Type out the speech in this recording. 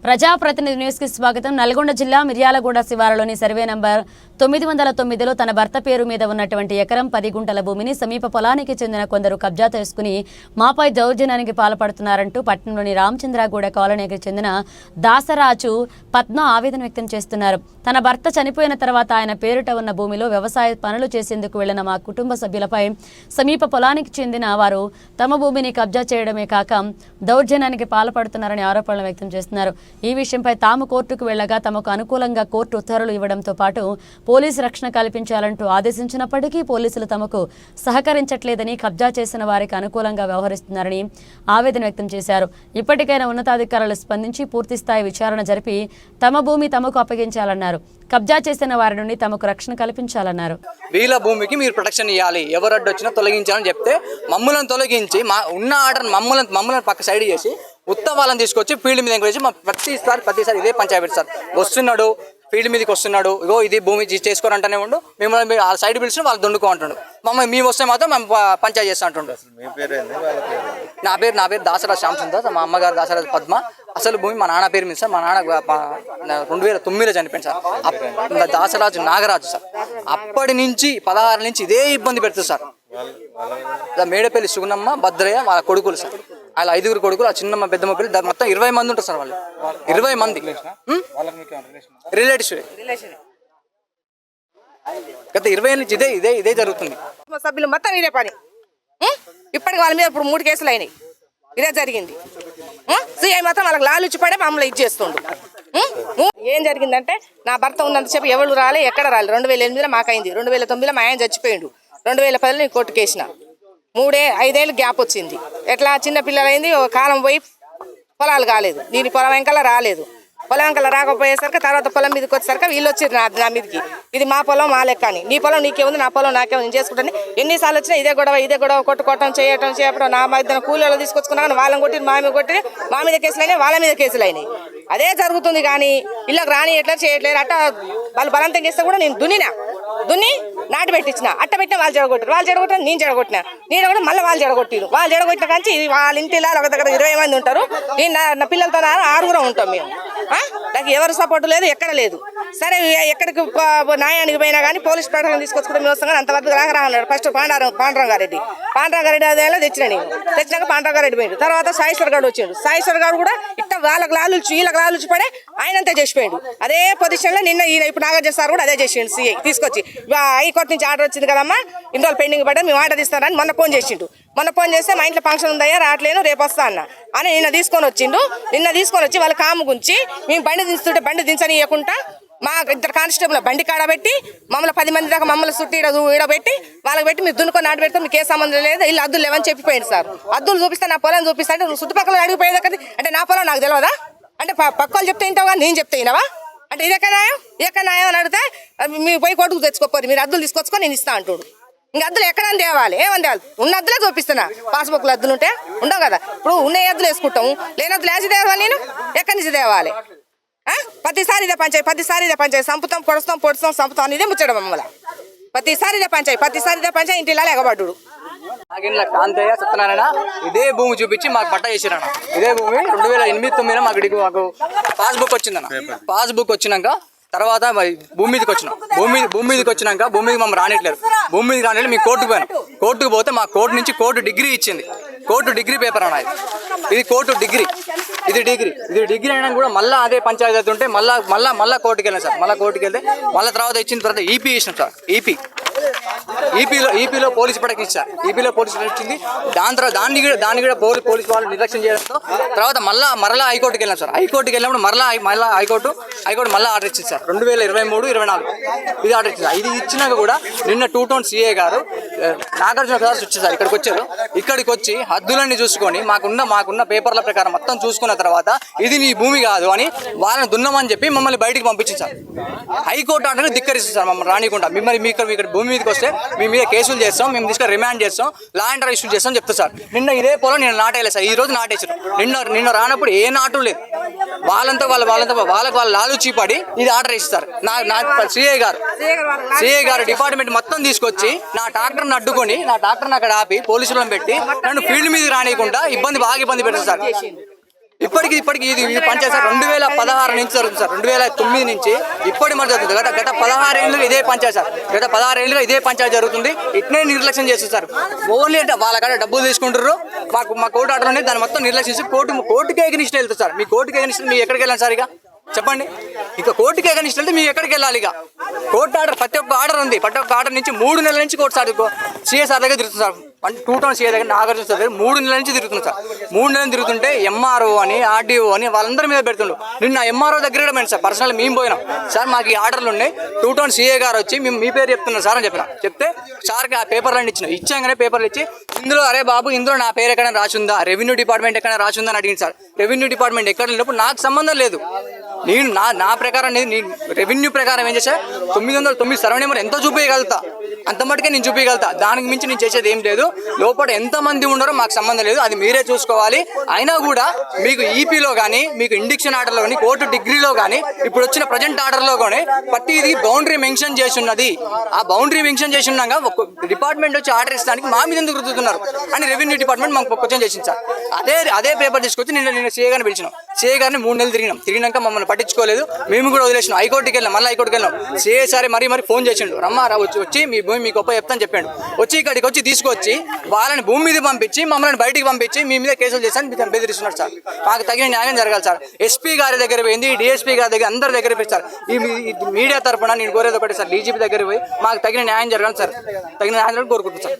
ప్రజాప్రతినిధి న్యూస్ కి స్వాగతం. నల్గొండ జిల్లా మిర్యాలగూడ శివారులోని సర్వే నంబర్ 909లో తన భర్త పేరు మీద ఉన్నటువంటి ఎకరం 10 గుంటల భూమిని సమీప పొలానికి చెందిన కొందరు కబ్జా చేసుకుని మాపై దౌర్జన్యానికి పాల్పడుతున్నారంటూ పట్టణంలోని రామచంద్రగూడ కాలనీకి చెందిన దాసరాజు పద్మ ఆవేదన వ్యక్తం చేస్తున్నారు. తన భర్త చనిపోయిన తర్వాత ఆయన పేరిట ఉన్న భూమిలో వ్యవసాయ పనులు చేసేందుకు వెళ్లిన మా కుటుంబ సభ్యులపై సమీప పొలానికి చెందిన వారు తమ భూమిని కబ్జా చేయడమే కాక దౌర్జన్యానికి పాల్పడుతున్నారని ఆరోపణలు వ్యక్తం చేస్తున్నారు. ఈ విషయంపై తాము కోర్టుకు వెళ్లగా తమకు అనుకూలంగా కోర్టు ఉత్తర్వులు ఇవ్వడంతో పాటు పోలీసు రక్షణ కల్పించాలంటూ ఆదేశించినప్పటికీ పోలీసులు తమకు సహకరించట్లేదని, కబ్జా చేసిన వారికి అనుకూలంగా వ్యవహరిస్తున్నారని ఆవేదన వ్యక్తం చేశారు. ఇప్పటికైనా ఉన్నతాధికారులు స్పందించి పూర్తిస్థాయి విచారణ జరిపి తమ భూమి తమకు అప్పగించాలన్నారు. కబ్జా చేసిన వారి నుండి తమకు రక్షణ కల్పించాలన్నారు. వీళ్ళ భూమికి మీరు ప్రొటెక్షన్ ఇవ్వాలి, ఎవరు అడ్డు వచ్చినా తొలగించాలని చెప్తే మమ్మల్ని తొలగించి మా ఉన్న ఆర్డర్ మమ్మల్ని పక్క సైడ్ చేసి వాళ్ళని తీసుకొచ్చి ఫీల్డ్ మీద ఎంకరేజ్ మా ప్రతిసారి ఇదే పంచాయతీ సార్ వస్తున్నాడు, ఫీల్డ్ మీదకి వస్తున్నాడు, ఇగో ఇది భూమి చేసుకోరంటేనే ఉండు, మిమ్మల్ని ఆ సైడ్ పిలిచిన వాళ్ళు దుండుకో అంటుండు. మమ్మల్ని మేము వస్తే మాత్రం మేము పంచాయతీ చేస్తా అంటుండు. నా పేరు దాసరాజు శ్యామసుందర్, మా అమ్మగారు దాసరాజు పద్మ. అసలు భూమి మా నాన్న పేరు మీద సార్. మా నాన్న 2009లో చనిపోయింది సార్. దాసరాజు నాగరాజు సార్. అప్పటి నుంచి 16 నుంచి ఇదే ఇబ్బంది పెడుతుంది సార్. మేడపల్లి సుగుణమ్మ, భద్రయ్య వాళ్ళ కొడుకులు సార్. వాళ్ళ 5 కొడుకులు, ఆ చిన్నమ్మ పెద్దమ్మ పిల్లలు మొత్తం 20 మంది ఉంటారు సార్. వాళ్ళు 20 మంది రిలేటివ్స్. గత 20 నుంచి ఇదే జరుగుతుంది. సభ్యులు మొత్తం ఇదే పని. ఇప్పటికి వాళ్ళ మీద ఇప్పుడు 3 కేసులు అయినాయి. ఇదే జరిగింది. సీఐ మొత్తం వాళ్ళకి లాలుచి పడే మమ్మల్ని ఇది చేస్తుండు. ఏం జరిగిందంటే నా భర్త ఉన్నంతసేపు ఎవరు రాలే, ఎక్కడ రాలే. 2008లో మాకైంది, 2009లో మా ఆయన చచ్చిపోయిండు, 2010లో నేను కోర్టుకేసిన. 5 ఏళ్ళు గ్యాప్ వచ్చింది. ఎట్లా చిన్న పిల్లలైంది, కాలం పోయి పొలాలు కాలేదు. దీని పొలం వెంకల రాలేదు. పొలం వెంకల రాకపోయేసరికి తర్వాత పొలం మీదకి వచ్చేసరికి వీళ్ళు వచ్చారు నా మీదకి. ఇది మా పొలం మా లెక్క అని, నీ పొలం నీకేముంది, నా పొలం నాకేముంది, నేను చేసుకుంటాను. ఎన్నిసార్లు వచ్చినా ఇదే గొడవ కొట్టుకోవటం చేయడం నా మధ్యన కూలీలు తీసుకొచ్చుకున్నాను. వాళ్ళని కొట్టి మా మీద కేసులు అయినాయి, వాళ్ళ మీద కేసులు అయినాయి. అదే జరుగుతుంది. కానీ ఇళ్ళకి రాని ఎట్లా చేయట్లేదు. అట్ట వాళ్ళు బలంతం చేస్తే కూడా నేను దున్ని నాటి పెట్టించిన, అట్ట పెట్టిన వాళ్ళు జడగొట్టిన నేను జడగొట్టిన మళ్ళీ వాళ్ళు జడగొట్టిన కానీ వాళ్ళ ఇంటిలో ఒక దగ్గర 20 మంది ఉంటారు. నేను నా పిల్లలతో 6 ఉంటాం మేము. నాకు ఎవరు సపోర్ట్ లేదు, ఎక్కడ లేదు. సరే ఎక్కడికి న్యాయానికి పోయినా కానీ పోలీస్ ప్రొటెక్షన్ తీసుకొచ్చుకుంటే మేము వస్తాం. కానీ అంతవరకు రాన్నాడు. ఫస్ట్ పాండరంగారెడ్డి అదేలా తెచ్చినాక పాండరంగారెడ్డి పోయిండు. తర్వాత సాయేశ్వర్ గారు వచ్చిండు. సాయేశ్వర్ గారు కూడా ఇట్ట వీళ్ళకి లాలుచి పడే ఆయనంతా చేసిపోయాడు. అదే పొజిషన్లో నిన్న ఇప్పుడు నాగార్జున సార్ కూడా అదే చేసిండు. సీఐ తీసుకొచ్చి హైకోర్టు నుంచి ఆర్డర్ వచ్చింది కదమ్మా, ఇన్ని రోజులు పెండింగ్ పడ్డా మేము ఆర్డర్ ఇస్తారని మొన్న ఫోన్ చేసిండు. ఫోన్ చేస్తే మా ఇంట్లో ఫంక్షన్ ఉందయ్యా రావట్లేను, రేపు వస్తా అన్న అని నిన్న తీసుకొని వచ్చి వాళ్ళ కాము గుంచి మేము బండి దించుతుంటే బండి దించనీయకుండా మా 2 కానిస్టేబుల్ బండి కాడబెట్టి మమ్మల్ని 10 మంది దాకా మమ్మల్ని చుట్టి ఈడబెట్టి వాళ్ళకి పెట్టి మీరు దున్నుకొని నాటు పెడితే మీకు ఏ సంబంధం లేదు, ఇల్లు అద్దులు లేవని చెప్పిపోయింది సార్. అద్దులు చూపిస్తే నా పొలం చూపిస్తా అంటే నువ్వు చుట్టుపక్కల అడిగిపోయేది కదా. అంటే నా పొలం నాకు తెలియదా? అంటే పక్క వాళ్ళు చెప్తే వింటావా, నేను చెప్తే వినవా? అంటే ఇదే న్యాయం అని అడిగితే మీరు పోయి కొడుకు తెచ్చుకోపోరు, మీరు అద్దులు తీసుకొచ్చుకొని నేను ఇస్తా అంటాడు. ఇంకా అద్దులు ఎక్కడని తేవాలి, ఏమని తేవాలి? ఉన్న అద్దులే చూపిస్తున్నా. పాస్బుక్లు అద్దులు ఉంటే ఉండవు కదా. ఇప్పుడు ఉన్న అద్దులు వేసుకుంటాము, లేని అద్దులు వేసి తేవాలి. నేను ఎక్కడి నుంచి తేవాలి? ప్రతిసారి ఇదే పంచాయి సంపుతాం, పొడుస్తాం సంపుతాం ఇదే ముచ్చడం మమ్మల్ని. ప్రతిసారి ఇదే పంచాయి ఇంటిలో ఎగబడ్డు. కాంతయ్య సత్యనారాయణ ఇదే భూమి చూపించి మాకు పట్టా చేసిరన్న. ఇదే భూమి 2008-9లో మాకు పాస్బుక్ వచ్చిందన్న. పాస్బుక్ వచ్చినాక తర్వాత భూమి మీదకి వచ్చినాం. భూమి మీదకి వచ్చినాక భూమి మీద మమ్మల్ని రానిట్లేదు. భూమి మీదకి రానిట్లేదు. మేము కోర్టుకు పోయినాం. కోర్టుకు పోతే మా కోర్టు నుంచి కోర్టు డిగ్రీ ఇచ్చింది. కోర్టు డిగ్రీ పేపర్ అన్న ఇది కోర్టు డిగ్రీ. ఇది డిగ్రీ అయినా కూడా మళ్ళీ అదే పంచాయతీ ఉంటే మళ్ళీ కోర్టుకు వెళ్ళాం సార్. మళ్ళీ కోర్టుకు వెళ్తే మళ్ళీ తర్వాత ఇచ్చిన తర్వాత ఈపీ ఇచ్చినాం సార్. ఈపీలో పోలీసు ప్రొటెక్షన్ ఇచ్చారు. ఈపీలో పోలీసు ప్రొటెక్షన్ ఇచ్చింది. దాన్ని కూడా పోలీసు వాళ్ళు నిర్లక్ష్యం చేయడంతో తర్వాత మరలా హైకోర్టుకి వెళ్ళాం సార్. హైకోర్టుకి వెళ్ళినప్పుడు మళ్ళీ హైకోర్టు మళ్ళీ ఆర్డర్ ఇచ్చింది సార్. 2023-24 ఇది ఆర్డర్ ఇచ్చింది. ఇది ఇచ్చినాక కూడా నిన్న 2 టౌన్ సిఐ గారు నాగార్జున సార్ వచ్చారు సార్. ఇక్కడికి వచ్చి హద్దులన్నీ చూసుకొని మాకున్న పేపర్ల ప్రకారం మొత్తం చూసుకున్న తర్వాత ఇది నీ భూమి కాదు అని వాళ్ళని దున్నమని చెప్పి మమ్మల్ని బయటికి పంపించింది సార్. హైకోర్టు ఆర్డర్ ధిక్కరిస్తుంది సార్. మమ్మల్ని రానికుండా ఇక్కడ భూమి మీదకి వస్తే మీ మీద కేసులు చేస్తాం, మేము తీసుకొని రిమాండ్ చేస్తాం, లా అండ్ ఆర్డర్ ఇష్యూ చేస్తాం చెప్తా సార్. నిన్న ఇదే పొలం నేను నాటేయలేదు సార్. ఈ రోజు నాటేసారు. నిన్న రానప్పుడు ఏ నాటు లేదు. వాళ్ళంతా వాళ్ళకి లాలుచి పడి ఇది ఆర్డర్ ఇస్తారు. సిఐ గారు డిపార్ట్మెంట్ మొత్తం తీసుకొచ్చి నా ట్రాక్టర్ని అడ్డుకొని నా ట్రాక్టర్ని అక్కడ ఆపి పోలీసులను పెట్టి నన్ను ఫీల్డ్ మీదకి రానియకుండా బాగా ఇబ్బంది పెట్టారు సార్. ఇప్పటికి ఇది పంచాయతీ సార్ 2016 నుంచి జరుగుతుంది సార్. 2009 నుంచి ఇప్పటి మరి జరుగుతుంది. గత 16 ఏళ్ళుగా ఇదే పంచాయతీ సార్. గత 16 ఏళ్ళుగా ఇదే పంచాయతీ జరుగుతుంది. ఇట్నే నిర్లక్ష్యం చేస్తుంది సార్. ఓన్లీ అంటే వాళ్ళ కాడ డబ్బులు తీసుకుంటారు. మా కోర్టు ఆర్డర్ ఉంది, దాన్ని మొత్తం నిర్లక్ష్యం చేసి కోర్టుకే ఎగనిస్ట్ వెళ్తుంది సార్. మీ కోర్టుకే ఎగనిస్ట్ మీ ఎక్కడికి వెళ్ళాలి సార్? ఇక చెప్పండి, ఇక కోర్టుకే ఎగనిస్ట్ వెళ్తే మీరు ఎక్కడికి వెళ్ళాలి? ఇక కోర్టు ఆర్డర్, ప్రతి ఒక్క ఆర్డర్ ఉంది. ప్రతి ఒక్క ఆర్డర్ నుంచి 3 నెలల నుంచి కోర్టు సార్ సిఎస్ఆర్ దగ్గర తిరుగుతుంది సార్. 2 టౌన్ సిఏ దగ్గర నాగార్జున సార్ దగ్గర 3 నెలల నుంచి తిరుగుతుంది సార్. 3 నెలలు తిరుగుతుంటే ఎంఆర్ఓ అని ఆర్డీఓ అని వాళ్ళందరి మీద పెడుతుండ్రు. నిన్న ఎంఆర్ఓ దగ్గర కూడా పోయింది సార్. పర్సనల్ మేము పోయినాం సార్, మాకు ఈ ఆర్డర్లు ఉన్నాయి. 2 టౌన్ సిఏ గారు వచ్చి మేము మీ పేరు చెప్తున్నారు సార్ అని చెప్తే సార్కి ఆ పేపర్లన్నీ ఇచ్చాగానే పేపర్లు ఇచ్చి ఇందులో అరే బాబు ఇందులో నా పేరు ఎక్కడైనా రాసి ఉందా, రెవెన్యూ డిపార్ట్మెంట్ ఎక్కడైనా రాసి ఉందా అని అడిగింది సార్. రెవెన్యూ డిపార్ట్మెంట్ ఎక్కడ లేనప్పుడు నాకు సంబంధం లేదు. నేను నా ప్రకారం నేను రెవెన్యూ ప్రకారం ఏం చేసా 909 సర్వే నెంబర్ ఎంతో చూపించగలుగుతా, అంత మటుకే నేను చూపించగలుగుతా. దానికి మించి నేను చేసేది ఏం లేదు. లోపల ఎంతమంది ఉన్నారో మాకు సంబంధం లేదు, అది మీరే చూసుకోవాలి. అయినా కూడా మీకు ఈపీలో కానీ, మీకు ఇండిక్షన్ ఆర్డర్లో కానీ, కోర్టు డిగ్రీలో కానీ, ఇప్పుడు వచ్చిన ప్రజెంట్ ఆర్డర్లో కానీ ప్రతిదీ బౌండరీ మెన్షన్ చేసి ఉన్నది. ఆ బౌండరీ మెన్షన్ చేసి ఉన్నాక ఒక డిపార్ట్మెంట్ వచ్చి ఆర్డర్ ఇస్తానికి మా మీద ఎందుకు రుద్దుతున్నారు అని రెవెన్యూ డిపార్ట్మెంట్ మాకు క్వశ్చన్ చేసింది సార్. అదే పేపర్ తీసుకొచ్చి నేను సీఏ గారిని పిలిచినాం. సీఏ గారిని 3 నెలలు తిరిగినాక మమ్మల్ని పట్టించుకోలేదు. మేము కూడా వదిలేసినాం. హైకోర్టుకి వెళ్ళాం, మళ్ళీ హైకోర్టుకి వెళ్ళాం. సీఏ సారి మరీ ఫోన్ చేసిండు, రమ్మారా వచ్చి మీ భూమి మీకు గొప్ప చెప్తాను చెప్పాడు. వచ్చి ఇక్కడికి వచ్చి తీసుకొచ్చి వాళ్ళని భూమి మీద పంపించి మమ్మల్ని బయటికి పంపించి మీ మీద కేసులు చేశాను బెదిరిస్తున్నారు సార్. మాకు తగిన న్యాయం జరగాలి సార్. ఎస్పీ గారి దగ్గర పోయింది, డిఎస్పీ గారి దగ్గర, అందరి దగ్గర పోయి సార్. ఈ మీడియా తరఫున నేను కోరేది ఒకటి సార్, డీజీపీ దగ్గర పోయి మాకు తగిన న్యాయం జరగాలి సార్. తగిన న్యాయం కోరుకుంటున్నాను సార్.